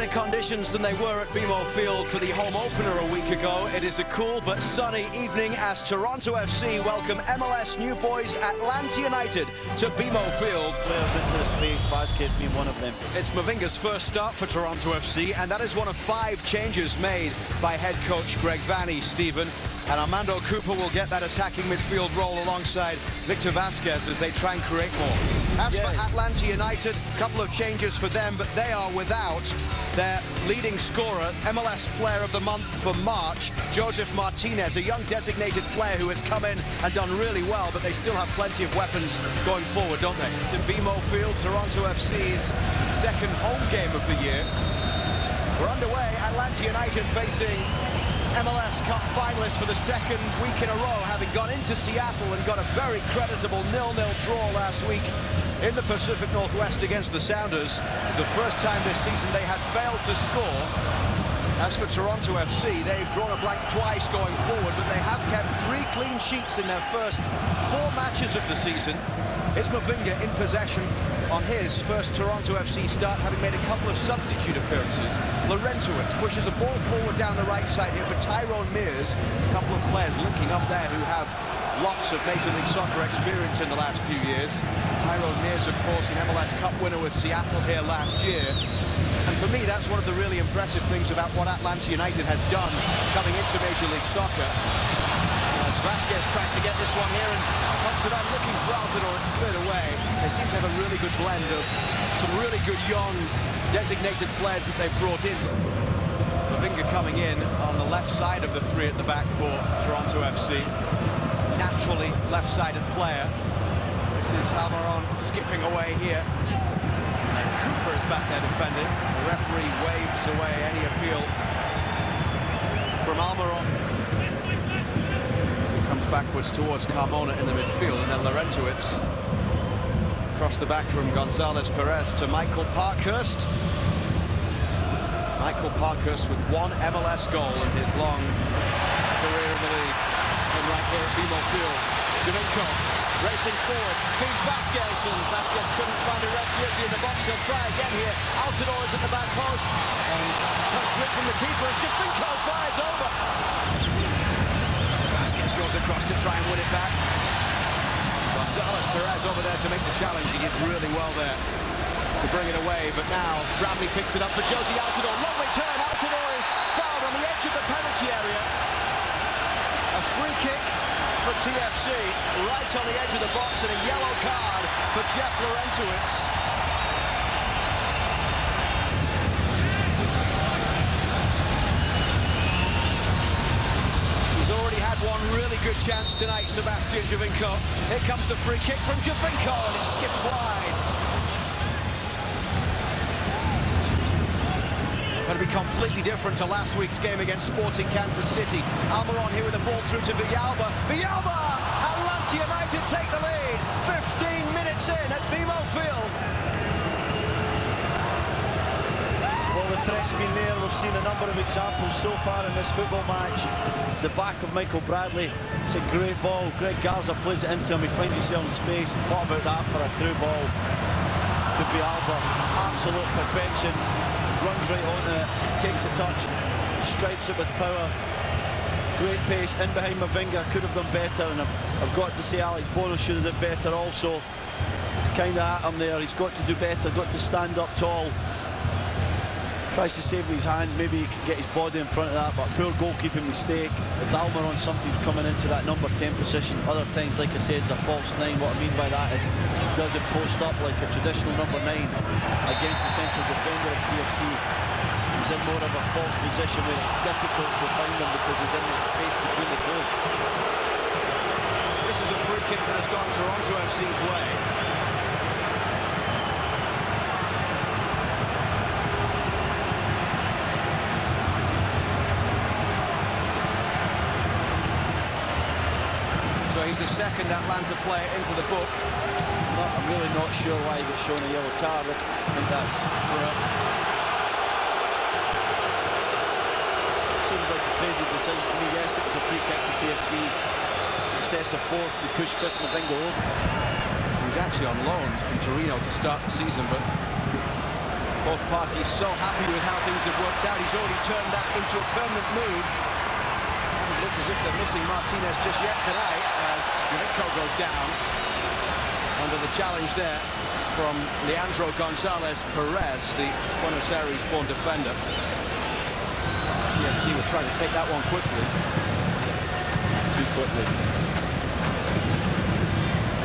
better conditions than they were at BMO Field for the home opener a week ago. It is a cool but sunny evening as Toronto FC welcome MLS new boys Atlanta United to BMO Field. Players into the space, Vasquez being one of them. It's Mavinga's first start for Toronto FC, and that is one of 5 changes made by head coach Greg Vanney, Stephen. And Armando Cooper will get that attacking midfield role alongside Victor Vasquez as they try and create more. As for Atlanta United, a couple of changes for them, but they are without their leading scorer, MLS Player of the Month for March, Joseph Martinez, a young designated player who has come in and done really well, but they still have plenty of weapons going forward, don't they? To BMO Field, Toronto FC's second home game of the year. We're underway, Atlanta United facing MLS Cup finalists for the second week in a row, having gone into Seattle and got a very creditable 0-0 draw last week in the Pacific Northwest against the Sounders. It's the first time this season they had failed to score. As for Toronto FC, they've drawn a blank twice going forward, but they have kept 3 clean sheets in their first 4 matches of the season. It's Mavinga in possession on his first Toronto FC start, having made a couple of substitute appearances. Laurentowicz pushes a ball forward down the right side here for Tyrone Mears. A couple of players linking up there who have lots of Major League Soccer experience in the last few years. Tyrone Mears, of course, an MLS Cup winner with Seattle here last year. And for me, that's one of the really impressive things about what Atlanta United has done coming into Major League Soccer. As Vasquez tries to get this one here and pops it on, looking for Altidore, it's cleared away. They seem to have a really good blend of some really good young designated players that they've brought in. Mavinga coming in on the left side of the 3 at the back for Toronto FC. Naturally left-sided player. This is Almiron skipping away here. And Cooper is back there defending. The referee waves away any appeal from Almiron. Comes backwards towards Carmona in the midfield, and then Laurentowicz across the back from Gonzalez Perez to Michael Parkhurst. Michael Parkhurst with 1 MLS goal in his long career in the league. And right here at BMO Field, Javinko racing forward, feeds Vasquez, and Vasquez couldn't find a red jersey in the box. He'll try again here. Altidore is at the back post, and touch to it from the keeper as Javinko fires over. Vasquez goes across to try and win it back. Gonzalez Perez over there to make the challenge. He did really well there to bring it away, but now Bradley picks it up for Josie Altidore. Lovely turn. Altidore is fouled on the edge of the penalty area. A free kick for TFC right on the edge of the box, and a yellow card for Jeff Laurentowicz. One really good chance tonight, Sebastian Javinko. Here comes the free kick from Javinko, and it skips wide. Going to be completely different to last week's game against Sporting Kansas City. Almiron here with the ball through to Villalba. Villalba! Atlanta United take the lead. 15 minutes in at BMO Field. Well, the threat's been there. We've seen a number of examples so far in this football match. The back of Michael Bradley, it's a great ball. Greg Garza plays it into him, he finds himself in space. What about that for a through ball to Villalba? Absolute perfection. Runs right onto it, takes a touch, strikes it with power. Great pace, in behind Mavinga, could have done better, and I've got to say Alex Bono should have done better also. It's kind of at him there, he's got to do better, got to stand up tall. Tries to save his hands, maybe he can get his body in front of that, but poor goalkeeping mistake. If Almiron sometimes coming into that number 10 position, other times, like I said, it's a false 9. What I mean by that is he does it post up like a traditional number 9 against the central defender of TFC. He's in more of a false position where it's difficult to find him because he's in that space between the 2. This is a free kick that has gone Toronto FC's way. He's the second Atlanta player into the book. I'm really not sure why he got shown a yellow card. I think that's for it. Seems like a crazy decision to me. Yes, it was a free kick to TFC. Excessive force. We pushed Chris Mavinga over. He was actually on loan from Torino to start the season, but Both parties so happy with how things have worked out. He's already turned that into a permanent move. Hasn't looked as if they're missing Martinez just yet tonight as Javinko goes down under the challenge there from Leandro Gonzalez Perez, the Buenos Aires-born defender. TFC will try to take that one quickly. Too quickly.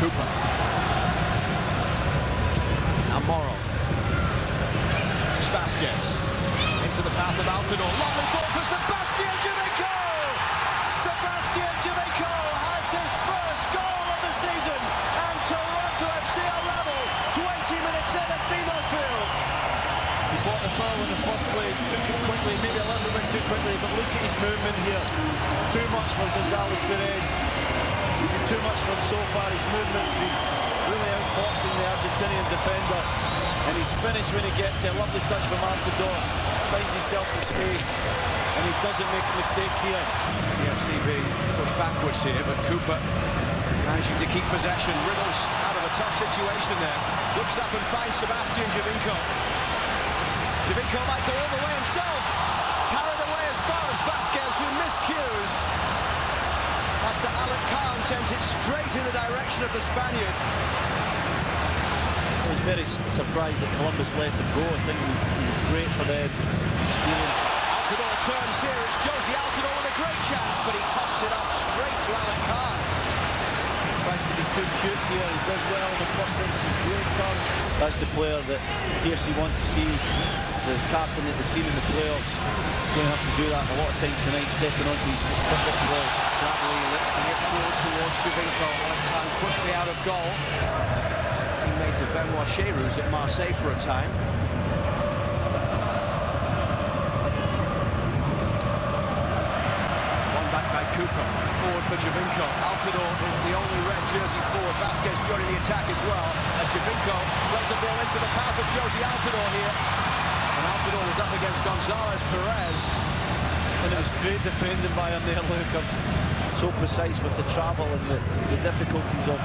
Cooper. Now Morrow. This is Vasquez. Into the path of Altidore. Lovely ball for Sebastian Javinko! Sebastian Javinko has his first goal of the season, and Toronto FC are level 20 minutes in at BMO Field. He bought the foul in the first place, took it quickly, maybe a little bit too quickly, but look at his movement here. Too much for Gonzalez Perez. He's been too much for him so far. His movement's been really outfoxing the Argentinian defender. And he's finished when he gets a lovely touch from Altidore. Finds himself in space, and he doesn't make a mistake here. TFC being pushed backwards here, but Cooper managing to keep possession. Riddles out of a tough situation there. Looks up and finds Sebastian Javinko. Javinko might go all the way himself. Carried away as far as Vasquez, who miscues after Alec Khan sent it straight in the direction of the Spaniard. I was very surprised that Columbus let him go. I think he was great for them, his experience. Altidore turns here. It's Josie Altidore with a great chance, but he puffs it up straight to Alec Khan. Tries to be too cute here. He does well in the first instance. Great turn. That's the player that TFC want to see. The captain that they've seen in the playoffs. He's going to have to do that a lot of times tonight, stepping on these quick balls. Bradley lifting it forward towards Javinko. Alec Khan quickly out of goal. Teammate of Benoit Cherou's at Marseille for a time. One back by Cooper. Forward for Javinko. Altidore is the only red jersey forward. Vasquez joining the attack as well, as Javinko plays a ball into the path of Josie Altidore here. And Altidore was up against Gonzalez Perez. And it was great defending by him there, Luke. So precise with the travel and the difficulties of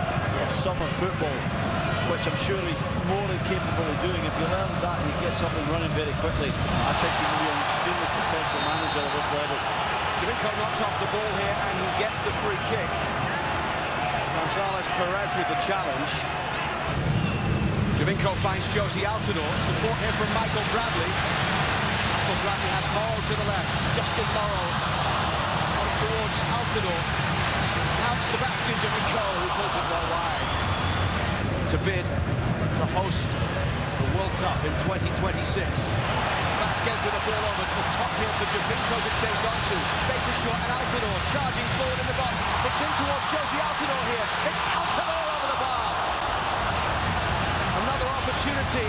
summer football, which I'm sure he's more than capable of doing. If he learns that and he gets up and running very quickly, I think he will be an extremely successful manager at this level. Javinko knocked off the ball here and he gets the free kick. Gonzalez Perez with the challenge. Javinko finds Josie Altidore. Support here from Michael Bradley. Michael Bradley has Morrow to the left. Justin Morrow comes towards Altidore. Now it's Sebastian Javinko who pulls it well wide. To bid to host the World Cup in 2026. Vasquez with a ball over the top here for Javinko to chase onto. Beitashour and Altidore charging forward in the box. It's in towards Josie Altidore here. It's Altidore over the bar. Another opportunity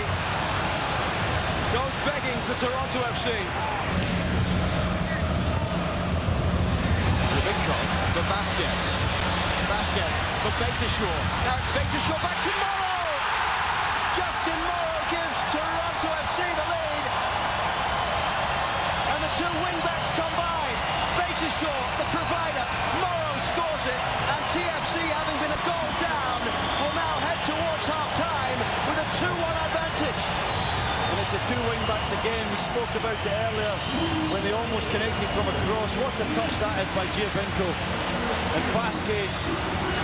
goes begging for Toronto FC. Javinko for Vasquez. Vasquez for Beitashour. Now it's Beitashour back to Morrow. Justin Morrow gives Toronto FC the lead. And the two wing-backs combine. Beitashour, the provider. Morrow scores it. And TFC, having been a goal down, will now head towards half-time with a 2-1 advantage. And it's the two wing-backs again. We spoke about it earlier when they almost connected from a cross. What a touch that is by Javinko. And Vasquez,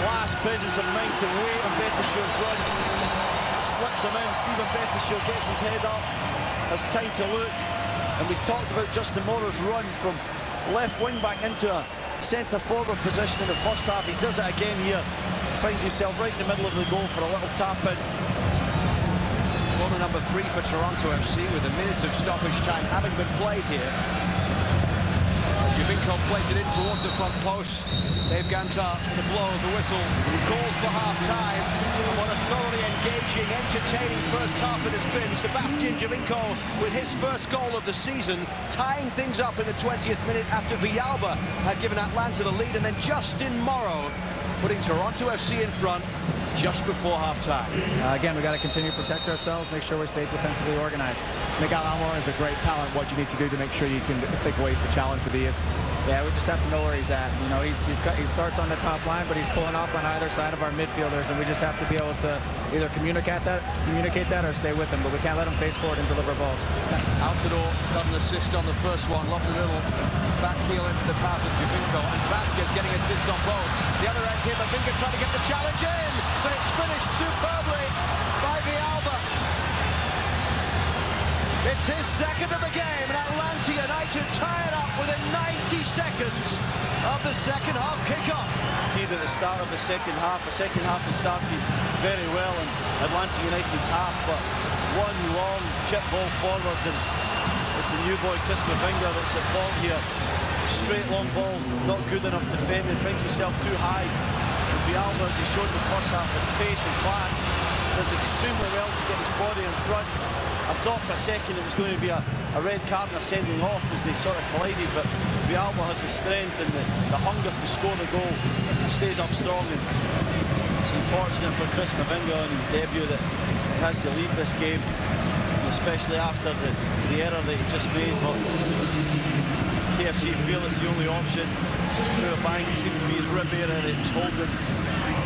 class presence of mind to wait on Beitashour's run. Slips him in. Steven Beitashour gets his head up. Has time to look. And we talked about Justin Morrow's run from left wing-back into a centre-forward position in the first half. He does it again here. Finds himself right in the middle of the goal for a little tap-in. Corner number 3 for Toronto FC with a minute of stoppage time having been played here. Javinko plays it in towards the front post. Dave Gantar, the blow of the whistle, calls for half-time. What a thoroughly engaging, entertaining first half it has been. Sebastian Javinko with his first goal of the season, tying things up in the 20th minute after Villalba had given Atlanta the lead, and then Justin Morrow putting Toronto FC in front just before halftime. Again, we got to continue to protect ourselves, make sure we stay defensively organized. Miguel Almiron is a great talent. What you need to do to make sure you can take away the challenge for Diaz. Yeah, we just have to know where he's at. You know, he starts on the top line, but he's pulling off on either side of our midfielders, and we just have to be able to either communicate that or stay with him, but we can't let him face forward and deliver balls. Altidore got an assist on the first one, lovely little back heel into the path of Jovinko, and Vasquez getting assists on both. The other end here, Mavinga trying to get the challenge in, but it's finished superbly by Villalba. It's his second of the game, and Atlanta United tie it up within 90 seconds of the second half kickoff. See at the start of the second half that started very well in Atlanta United's half, but one long chip ball forward, and it's the new boy Chris Mavinga that's at fault here. Straight long ball, not good enough defending, finds himself too high. And Villalba, as he showed in the first half, his pace and class, does extremely well to get his body in front. I thought for a second it was going to be a red card and a sending off as they sort of collided, but Villalba has the strength and the hunger to score the goal. He stays up strong, and it's unfortunate for Chris Mavinga on his debut that he has to leave this game, especially after the error that he just made. But TFC feel it's the only option. Through a bang, it seemed to be his rib area that he was holding.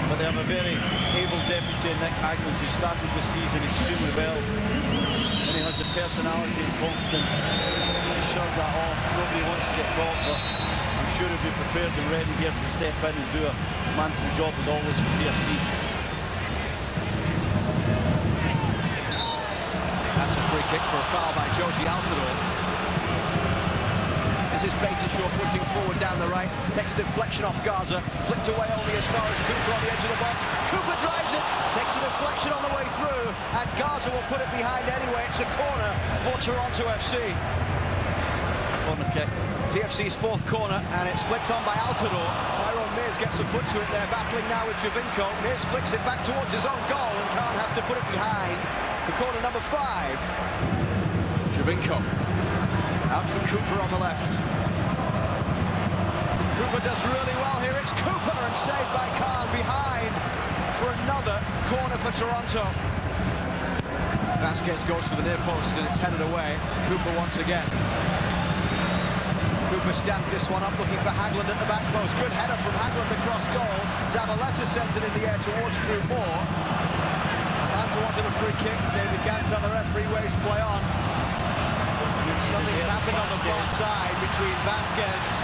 But they have a very able deputy in Nick Hagland, who started this season extremely well. And he has the personality and confidence to shut that off. Nobody wants to get caught, but I'm sure he'll be prepared and ready here to step in and do a manful job as always for TFC. That's a free kick for a foul by Josie Altidore. This is Beitashaw pushing forward down the right, takes a deflection off Gaza, flicked away only as far as Cooper on the edge of the box. Cooper drives it, takes a deflection on the way through, and Gaza will put it behind anyway. It's a corner for Toronto FC. Corner kick. TFC's fourth corner, and it's flicked on by Altidore. Tyrone Mears gets a foot to it there, battling now with Jovinko. Mears flicks it back towards his own goal, and Khan has to put it behind for corner number 5. Jovinko. Out for Cooper on the left. Cooper does really well here. It's Cooper, and saved by Khan behind for another corner for Toronto. Vasquez goes for the near post, and it's headed away. Cooper once again. Cooper stands this one up, looking for Hagland at the back post. Good header from Hagland across goal. Zabaleta sends it in the air towards Drew Moore. Atlanta wanted a free kick. David Ganta, the referee, waves play on. Something's happened on the far side between Vasquez.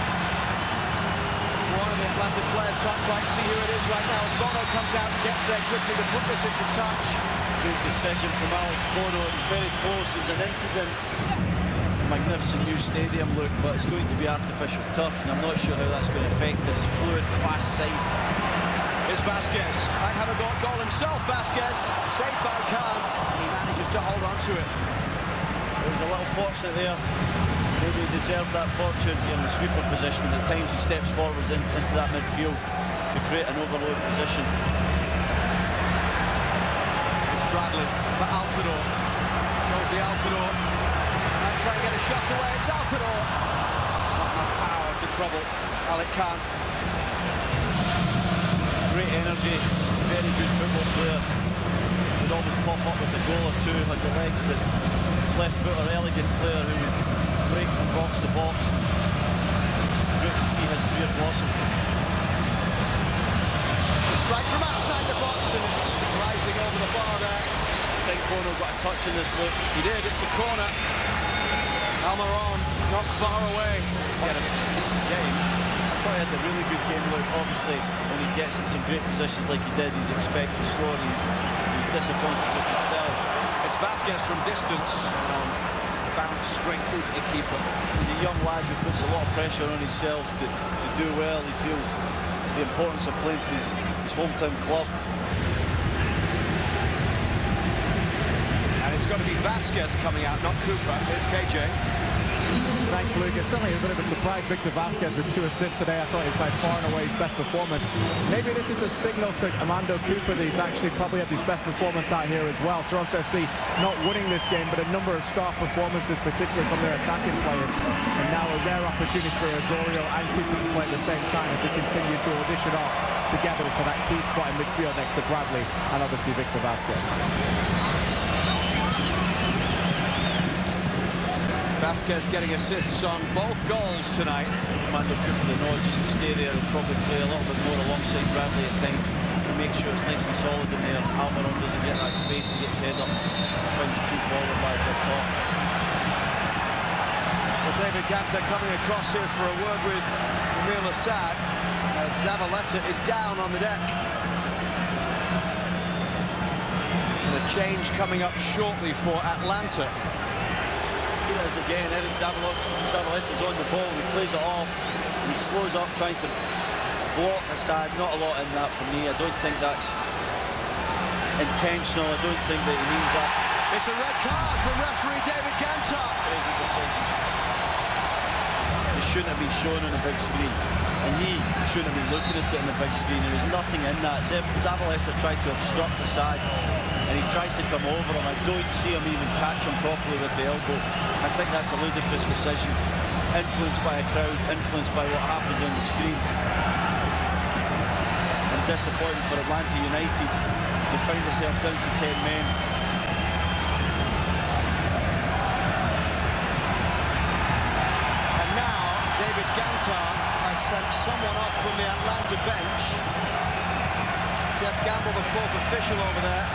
One of the Atlanta players can't quite see who it is right now as Bono comes out and gets there quickly to put this into touch. Good decision from Alex Bono. It's very close. It's an incident. Magnificent new stadium look, but it's going to be artificial turf, and I'm not sure how that's going to affect this fluid, fast side. Here's Vasquez. Might have a goal himself, Vasquez. Saved by Khan. He manages to hold on to it. He was a little fortunate there. Maybe he deserved that fortune in the sweeper position, and at times he steps forwards into that midfield to create an overload position. It's Bradley for Altidore. Josie Altidore might try and get a shot away. It's Altidore. Not enough power to trouble Alec Khan. Great energy, very good football player. Would always pop up with a goal or two, had the legs that left footer, elegant player who would break from box to box. Great to see his career blossom. It's a strike from outside the box, and it's rising over the bar there. I think Bono got a touch in this look. He did, it's a corner. Almiron not far away. He had a decent game. I thought he had a really good game look. Obviously, when he gets in some great positions like he did, you'd expect to score. He was disappointed with himself. It's Vasquez from distance. Bounce straight through to the keeper. He's a young lad who puts a lot of pressure on himself to do well. He feels the importance of playing for his hometown club. And it's going to be Vasquez coming out, not Cooper. Here's KJ. Thanks, Lucas. Certainly a bit of a surprise, Victor Vasquez, with 2 assists today. I thought he was by far and away his best performance. Maybe this is a signal to Armando Cooper that he's actually probably had his best performance out here as well. Toronto FC not winning this game, but a number of star performances, particularly from their attacking players. And now a rare opportunity for Osorio and Cooper to play at the same time as they continue to audition off together for that key spot in midfield next to Bradley and obviously Victor Vasquez. Vasquez getting assists on both goals tonight. Armando Cooper, the nod just to stay there and probably play a little bit more alongside Bradley at times to make sure it's nice and solid in there. Almiron doesn't get that space to get his head up and find the two forward lads up top. Well, David Ganta coming across here for a word with Emil Assad as Zavaleta is down on the deck. And a change coming up shortly for Atlanta. Here it is again, Eric Zavaleta's on the ball, he plays it off, and he slows up trying to block Assad. Not a lot in that for me. I don't think that's intentional. I don't think that he means that. It's a red card from referee David Ganta. Crazy decision. It shouldn't have been shown on the big screen, and he shouldn't have been looking at it on the big screen. There was nothing in that. Zavaleta tried to obstruct Assad, and he tries to come over, and I don't see him even catch him properly with the elbow. I think that's a ludicrous decision, influenced by a crowd, influenced by what happened on the screen. And disappointing for Atlanta United to find themselves down to 10 men. And now David Ganta has sent someone off from the Atlanta bench. Jeff Gamble, the fourth official over there.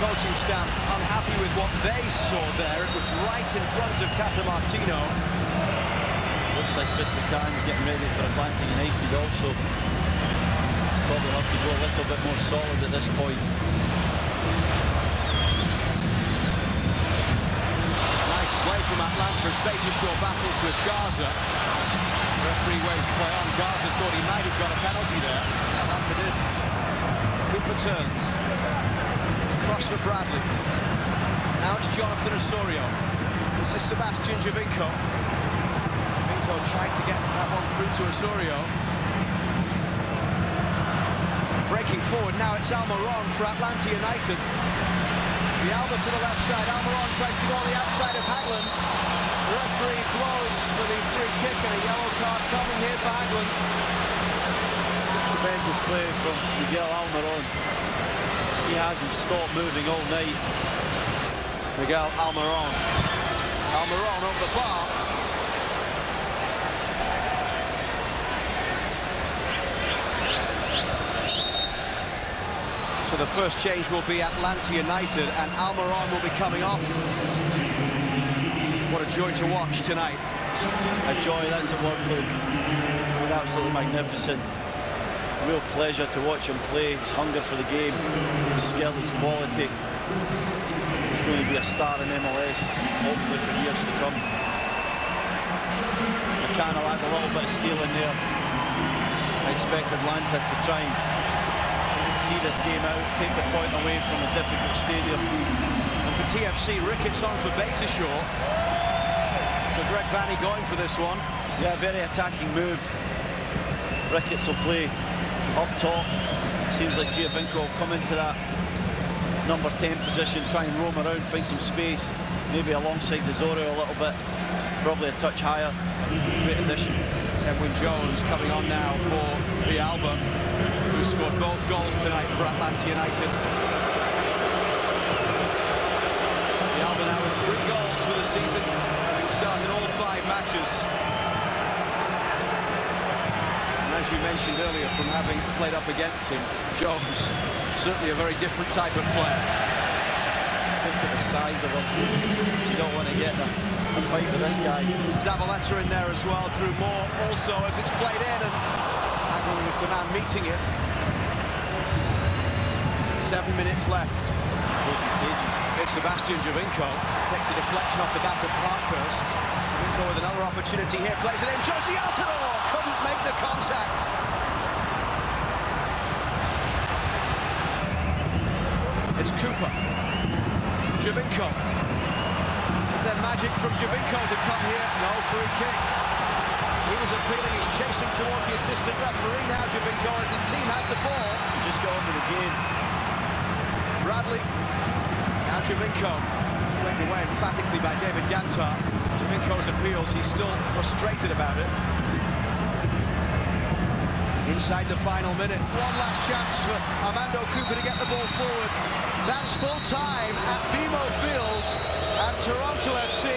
Coaching staff unhappy with what they saw there. It was right in front of Catamartino. Looks like Chris McCann's getting ready for Atlanta United also. Probably have to go a little bit more solid at this point. Nice play from Atlanta as Beitashour battles with Garza. Referee waves play on. Garza thought he might have got a penalty there. Atlanta did. Cooper turns. Cross for Bradley. Now it's Jonathan Osorio. This is Sebastian Giovinco. Giovinco tried to get that one through to Osorio. Breaking forward, now it's Almiron for Atlanta United. Villalba to the left side. Almiron tries to go on the outside of Hagland. The referee blows for the free kick and a yellow card coming here for Hagland. Tremendous play from Miguel Almiron. He hasn't stopped moving all night. Miguel Almiron. Almiron over the bar. So the first change will be Atlanta United and Almiron will be coming off. What a joy to watch tonight. A joy, that's the word, Luke. Been absolutely magnificent. Real pleasure to watch him play. His hunger for the game, his skill, his quality. He's going to be a star in MLS, hopefully for years to come. McCann will add a little bit of steel in there. I expect Atlanta to try and see this game out, take the point away from a difficult stadium. And for TFC, Ricketts on for Beitashour. So Greg Vanny going for this one. Yeah, very attacking move. Ricketts will play up top. Seems like Giovinco will come into that number 10 position, try and roam around, find some space, maybe alongside Osorio a little bit, probably a touch higher. Great addition. Edwin Jones coming on now for Villalba, who scored both goals tonight for Atlanta United. Villalba now with 3 goals for the season, having started all 5 matches. As you mentioned earlier, from having played up against him, Jones, certainly a very different type of player. Look at the size of him. You don't want to get a fight with this guy. Zavaleta in there as well, Drew Moore also as it's played in, and Hagland was the man meeting it. 7 minutes left. Closing stages. It's Sebastian Giovinco. Takes a deflection off the back of Parkhurst. Giovinco with another opportunity here, plays it in. Josie Altidore couldn't make the contact. It's Cooper. Giovinco. Is there magic from Giovinco to come here? No, free kick. He was appealing, he's chasing towards the assistant referee now, Giovinco, as his team has the ball. Just go on with the game. Bradley. Now Javinko. Swept away emphatically by David Gantar. Javinko's appeals, he's still frustrated about it. Inside the final minute. One last chance for Armando Cooper to get the ball forward. That's full time at BMO Field. And Toronto FC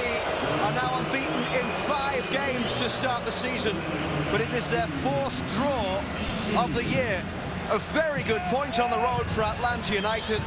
are now unbeaten in 5 games to start the season. But it is their 4th draw of the year. A very good point on the road for Atlanta United.